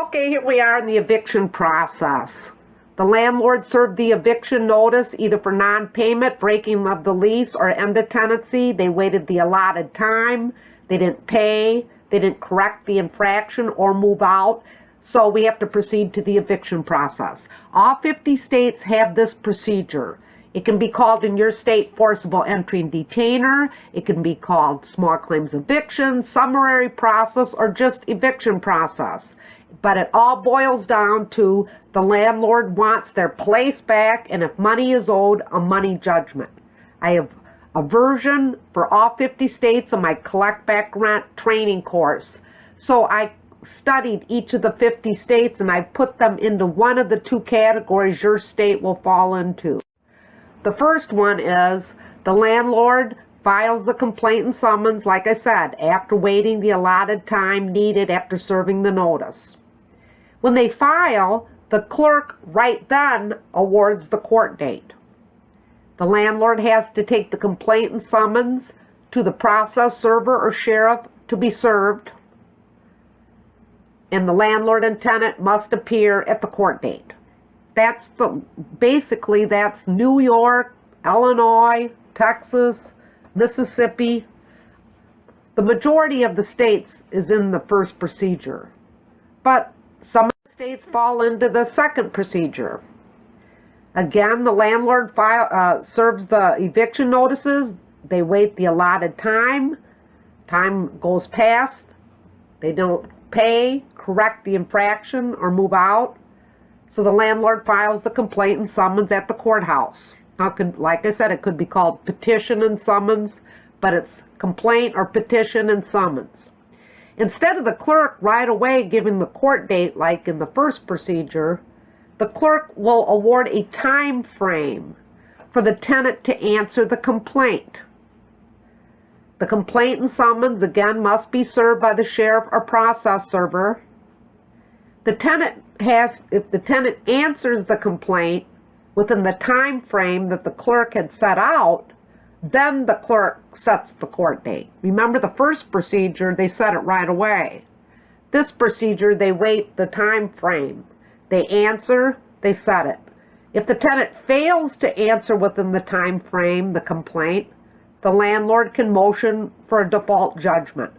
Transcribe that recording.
Okay, here we are in the eviction process. The landlord served the eviction notice either for non-payment, breaking of the lease, or end of tenancy. They waited the allotted time. They didn't pay. They didn't correct the infraction or move out. So we have to proceed to the eviction process. All 50 states have this procedure. It can be called in your state forcible entry and detainer. It can be called small claims eviction, summary process, or just eviction process. But it all boils down to the landlord wants their place back, and if money is owed, a money judgment. I have a version for all 50 states on my Collect Back Rent training course. So I studied each of the 50 states and I put them into one of the two categories your state will fall into. The first one is the landlord files the complaint and summons, like I said, after waiting the allotted time needed after serving the notice. When they file, the clerk right then awards the court date. The landlord has to take the complaint and summons to the process server or sheriff to be served, and the landlord and tenant must appear at the court date. Basically that's New York, Illinois, Texas, Mississippi. The majority of the states is in the first procedure, but some states fall into the second procedure. Again, the landlord serves the eviction notices. They wait the allotted time. Time goes past. They don't pay, correct the infraction, or move out. So the landlord files the complaint and summons at the courthouse. Now, like I said, it could be called petition and summons, but it's complaint or petition and summons. Instead of the clerk right away giving the court date like in the first procedure, the clerk will award a time frame for the tenant to answer the complaint. The complaint and summons, again, must be served by the sheriff or process server. If the tenant answers the complaint within the time frame that the clerk had set out, then the clerk sets the court date. Remember the first procedure, they set it right away. This procedure, they wait the time frame. They answer, they set it. If the tenant fails to answer within the time frame, the complaint, the landlord can motion for a default judgment.